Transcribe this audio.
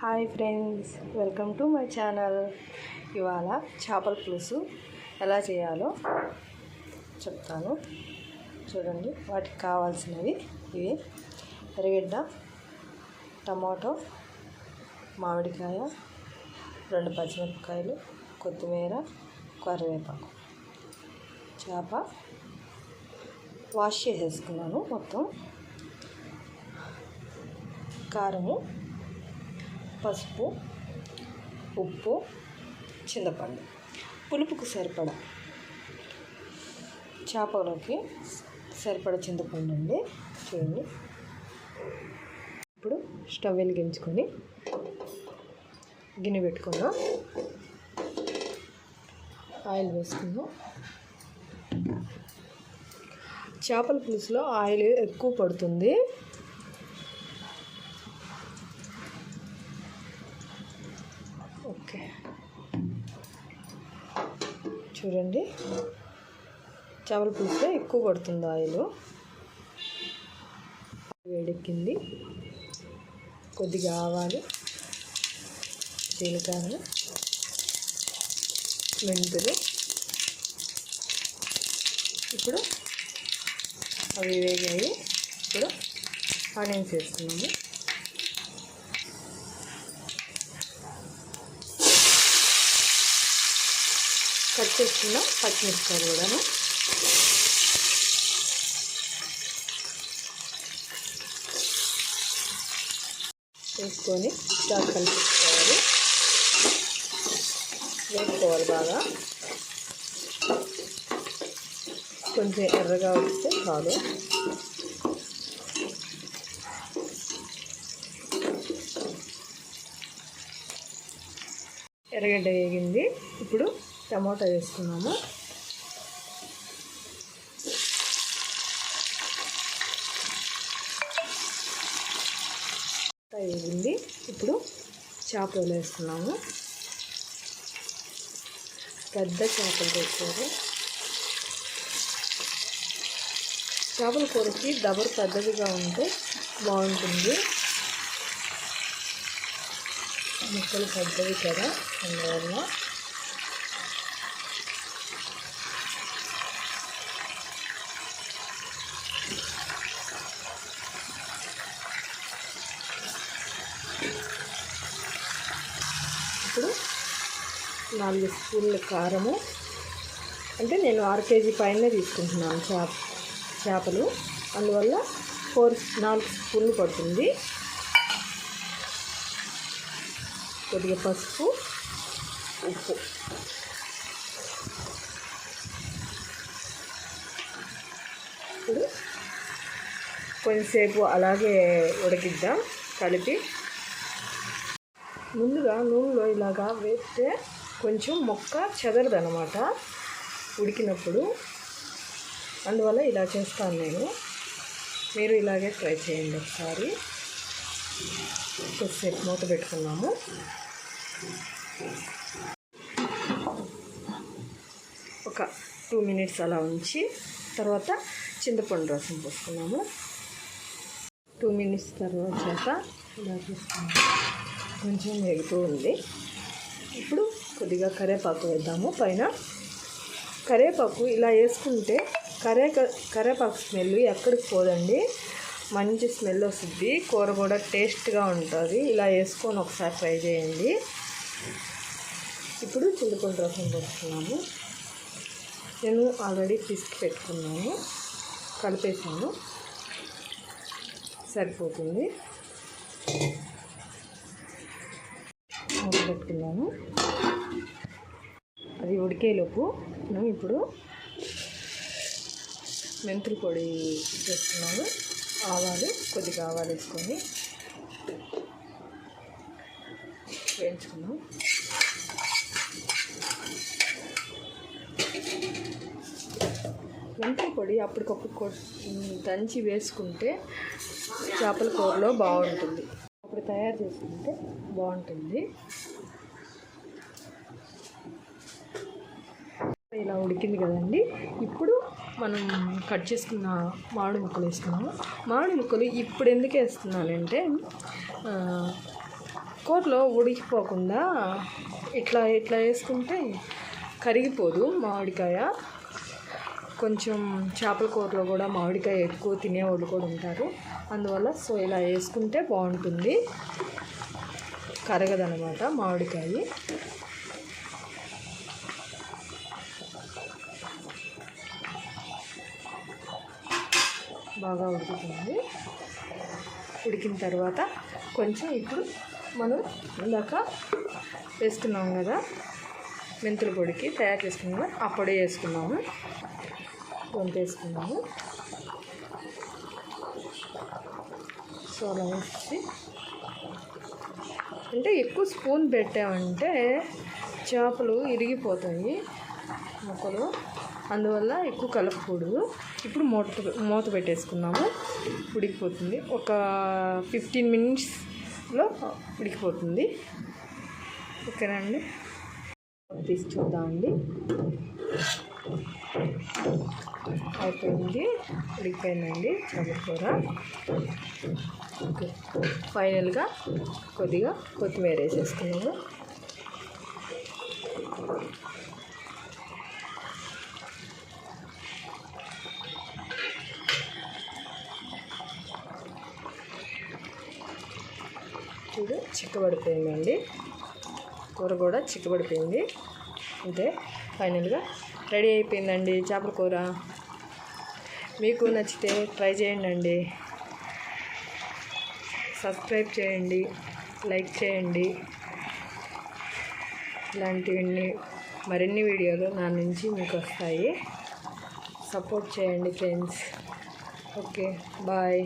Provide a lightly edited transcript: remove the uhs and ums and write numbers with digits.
Hi friends, welcome to my channel. ఇవాళ చేపల పులుసు ఎలా చేయాలో చెప్తాను. చూడండి, వాటికి కావాల్సినవి ఇవి: ఎర్రగడ్డ, టమాటో, మామిడికాయ, 2 పచ్చిమిరపకాయలు, కొత్తిమీర, కరివేపాకు. చేప వాష్ చేసేసుకున్నాను మొత్తం. కారము, పసుపు, ఉప్పు, చింతపండు, పులుపుకు సరిపడా, చేపలకి సరిపడా చింతపండు అండి. చూడండి, ఇప్పుడు స్టవ్ వెలిగించుకొని గిన్నె పెట్టుకుందాం. ఆయిల్ వేసుకుందాం. చేపల పులుసులో ఆయిల్ ఎక్కువ పడుతుంది. ఓకే, చూడండి, చేపల పులుసులో ఎక్కువ పడుతుంది ఆయిల్. వేడెక్కింది. కొద్దిగా ఆవాలు, జీలకర్ర, మెంతులు. ఇప్పుడు అవి వేగాయి. ఇప్పుడు ఆనియన్స్ వేస్తున్నాము. కట్ చేసుకున్న పచ్చిమిరపకాయలు కూడాను వేసుకొని బాగా కలిపేసుకోవాలి. వేసుకోవాలి బాగా. కొంచెం ఎర్రగా వస్తే చాలు. ఎర్రగడ్డ వేగింది. ఇప్పుడు టమాటా వేసుకున్నాము. వేగింది. ఇప్పుడు చేపలు వేసుకున్నాము. పెద్ద చేపలు వేసుకోవాలి. చేపల కూరకి దబరు పెద్దదిగా ఉంటే బాగుంటుంది. ముక్కలు పెద్దవి కదా, అందువల్ల ఇప్పుడు 4 స్పూన్ల కారము, అంటే నేను 6 కేజీ పైన తీసుకుంటున్నాను చేపలు, అందువల్ల 4 స్పూన్లు పడుతుంది. కొద్దిగా పసుపు, ఉప్పు. ఇప్పుడు కొంచెంసేపు అలాగే ఉడికిద్దాం కలిపి. ముందుగా నూనెలో ఇలాగా వేస్తే కొంచెం మొక్క చెదరదనమాట ఉడికినప్పుడు. అందువల్ల ఇలా చేస్తాను నేను. మీరు ఇలాగే ట్రై చేయండి ఒకసారి. కొద్దిసేపు మూత పెట్టుకున్నాము. ఒక 2 మినిట్స్ అలా ఉంచి తర్వాత చింతపండు రసం పోసుకున్నాము. 2 మినిట్స్ తర్వాత ఇలా చూసుకున్నాము. కొంచెం వేగుతూ ఉంది. ఇప్పుడు కొద్దిగా కరివేపాకు వేద్దాము పైన. కరివేపాకు ఇలా వేసుకుంటే కరివేపాకు స్మెల్ ఎక్కడికి పోదండి, మంచి స్మెల్ వస్తుంది. కూర కూడా టేస్ట్గా ఉంటుంది. ఇలా వేసుకొని ఒకసారి ట్రై చేయండి. ఇప్పుడు చింతపండు రసం పోస్తున్నాము. నేను ఆల్రెడీ పిసికి పెట్టుకున్నాను, కలిపేసాను, సరిపోతుంది. పెట్టుకున్నాను. అది ఉడికేలోపు మనం ఇప్పుడు మెంతుల పొడి వేస్తున్నాను. ఆవాలు, కొద్దిగా ఆవాలు వేసుకొని వేయించుకున్నాం. మెంతుల పొడి అప్పటికప్పుడు దంచి వేసుకుంటే చేపల కూరలో బాగుంటుంది. అప్పుడు తయారు చేసుకుంటే బాగుంటుంది. ఇలా ఉడికింది కదండి. ఇప్పుడు మనం కట్ చేసుకున్న మామిడి ముక్కలు వేసుకున్నాము. మామిడి ముక్కలు ఇప్పుడు ఎందుకు వేస్తున్నానంటే కూరలో ఉడికిపోకుండా ఇట్లా ఇట్లా వేసుకుంటే కరిగిపోదు మామిడికాయ. కొంచెం చేపల కూరలో కూడా మామిడికాయ ఎక్కువ తినేవాళ్ళు కూడా ఉంటారు, అందువల్ల సో ఇలా వేసుకుంటే బాగుంటుంది, కరగదనమాట మామిడికాయ. బాగా ఉడుకుతుంది. ఉడికిన తర్వాత కొంచెం ఇప్పుడు మనం ఇందాక వేసుకున్నాం కదా మెంతుల పొడికి తయారు చేసుకున్నాం కదా, ఆ పొడి వేసుకున్నాము, వంట వేసుకున్నాము. సో అలా వేసి అంటే ఎక్కువ స్పూన్ పెట్టామంటే చేపలు ఇరిగిపోతాయి ముక్కలు, అందువల్ల ఎక్కువ కలపకూడదు. ఇప్పుడు మూత పెట్టేసుకున్నాము, ఉడికిపోతుంది. ఒక 15 minutesలో ఉడికిపోతుంది. ఓకేనా అండి, తీసి చూద్దామండి. అయిపోయింది, ఉడికిపోయిందండి చేపల కూర. ఓకే, ఫైనల్గా కొద్దిగా కొత్తిమీర వేసేసుకున్నాము. చూడు చిక్కబడిపోయిందండి, కూర కూడా చిక్కబడిపోయింది. అంతే, ఫైనల్గా రెడీ అయిపోయిందండి చేపల కూర. మీకు నచ్చితే ట్రై చేయండి, సబ్స్క్రైబ్ చేయండి, లైక్ చేయండి. ఇలాంటివన్నీ మరిన్ని వీడియోలు నా నుంచి మీకు వస్తాయి. సపోర్ట్ చేయండి ఫ్రెండ్స్. Okay, bye.